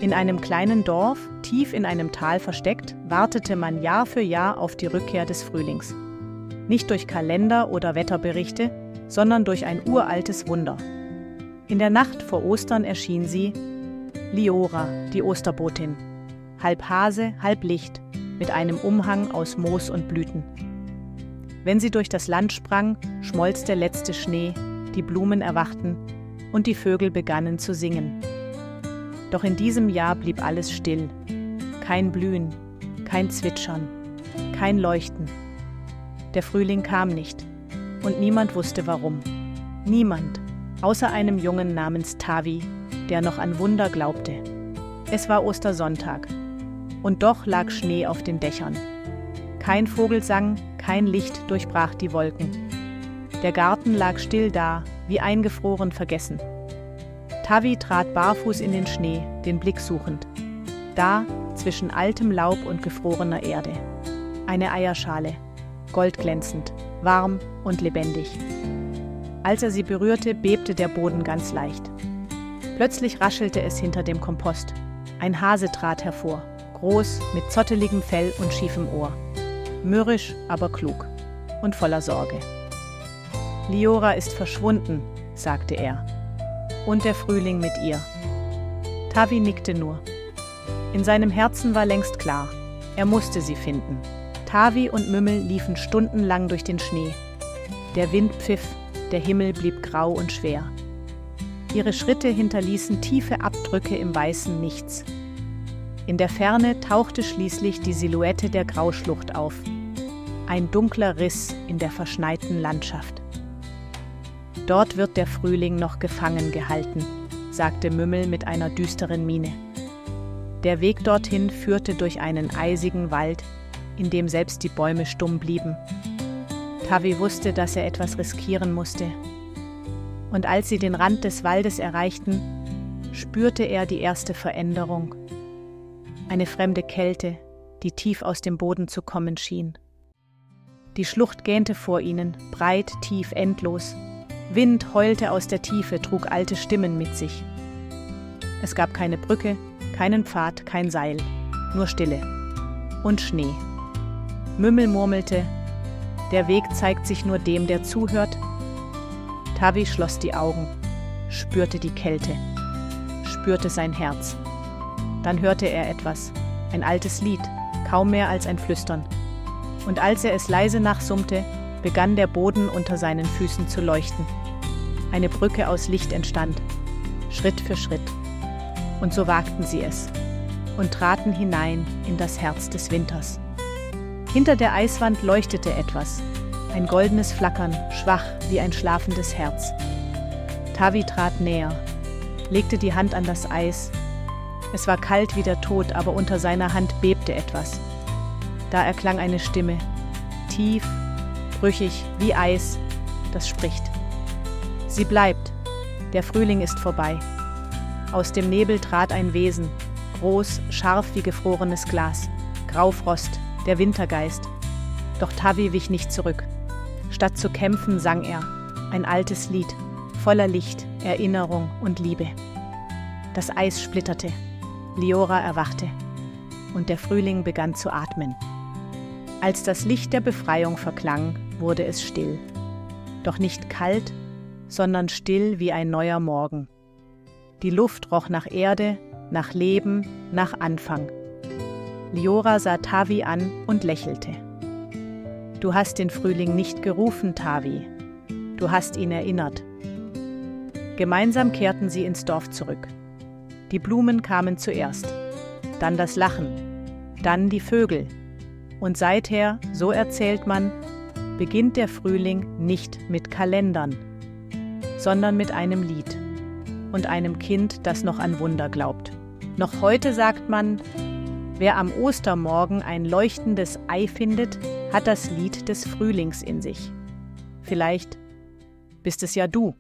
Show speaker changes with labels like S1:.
S1: In einem kleinen Dorf, tief in einem Tal versteckt, wartete man Jahr für Jahr auf die Rückkehr des Frühlings. Nicht durch Kalender oder Wetterberichte, sondern durch ein uraltes Wunder. In der Nacht vor Ostern erschien sie, Liora, die Osterbotin, halb Hase, halb Licht, mit einem Umhang aus Moos und Blüten. Wenn sie durch das Land sprang, schmolz der letzte Schnee, die Blumen erwachten und die Vögel begannen zu singen. Doch in diesem Jahr blieb alles still. Kein Blühen, kein Zwitschern, kein Leuchten. Der Frühling kam nicht und niemand wusste warum. Niemand, außer einem Jungen namens Tavi, der noch an Wunder glaubte. Es war Ostersonntag und doch lag Schnee auf den Dächern. Kein Vogel sang, kein Licht durchbrach die Wolken. Der Garten lag still da, wie eingefroren vergessen. Tavi trat barfuß in den Schnee, den Blick suchend. Da, zwischen altem Laub und gefrorener Erde. Eine Eierschale, goldglänzend, warm und lebendig. Als er sie berührte, bebte der Boden ganz leicht. Plötzlich raschelte es hinter dem Kompost. Ein Hase trat hervor, groß, mit zotteligem Fell und schiefem Ohr. Mürrisch, aber klug und voller Sorge. »Liora ist verschwunden«, sagte er. »Und der Frühling mit ihr.« Tavi nickte nur. In seinem Herzen war längst klar, er musste sie finden. Tavi und Mümmel liefen stundenlang durch den Schnee. Der Wind pfiff, der Himmel blieb grau und schwer. Ihre Schritte hinterließen tiefe Abdrücke im weißen Nichts. In der Ferne tauchte schließlich die Silhouette der Grauschlucht auf. Ein dunkler Riss in der verschneiten Landschaft. »Dort wird der Frühling noch gefangen gehalten«, sagte Mümmel mit einer düsteren Miene. Der Weg dorthin führte durch einen eisigen Wald, in dem selbst die Bäume stumm blieben. Tavi wusste, dass er etwas riskieren musste. Und als sie den Rand des Waldes erreichten, spürte er die erste Veränderung. Eine fremde Kälte, die tief aus dem Boden zu kommen schien. Die Schlucht gähnte vor ihnen, breit, tief, endlos. Wind heulte aus der Tiefe, trug alte Stimmen mit sich. Es gab keine Brücke, keinen Pfad, kein Seil, nur Stille und Schnee. Mümmel murmelte, der Weg zeigt sich nur dem, der zuhört. Tavi schloss die Augen, spürte die Kälte, spürte sein Herz. Dann hörte er etwas, ein altes Lied, kaum mehr als ein Flüstern. Und als er es leise nachsummte, begann der Boden unter seinen Füßen zu leuchten. Eine Brücke aus Licht entstand, Schritt für Schritt. Und so wagten sie es und traten hinein in das Herz des Winters. Hinter der Eiswand leuchtete etwas, ein goldenes Flackern, schwach wie ein schlafendes Herz. Tavi trat näher, legte die Hand an das Eis. Es war kalt wie der Tod, aber unter seiner Hand bebte etwas. Da erklang eine Stimme, tief, brüchig, wie Eis, das spricht. Sie bleibt, der Frühling ist vorbei. Aus dem Nebel trat ein Wesen, groß, scharf wie gefrorenes Glas, Graufrost, der Wintergeist. Doch Tavi wich nicht zurück. Statt zu kämpfen, sang er, ein altes Lied, voller Licht, Erinnerung und Liebe. Das Eis splitterte, Liora erwachte und der Frühling begann zu atmen. Als das Licht der Befreiung verklang, wurde es still. Doch nicht kalt, sondern still wie ein neuer Morgen. Die Luft roch nach Erde, nach Leben, nach Anfang. Liora sah Tavi an und lächelte. Du hast den Frühling nicht gerufen, Tavi. Du hast ihn erinnert. Gemeinsam kehrten sie ins Dorf zurück. Die Blumen kamen zuerst, dann das Lachen, dann die Vögel. Und seither, so erzählt man, beginnt der Frühling nicht mit Kalendern, sondern mit einem Lied und einem Kind, das noch an Wunder glaubt. Noch heute sagt man, wer am Ostermorgen ein leuchtendes Ei findet, hat das Lied des Frühlings in sich. Vielleicht bist es ja du.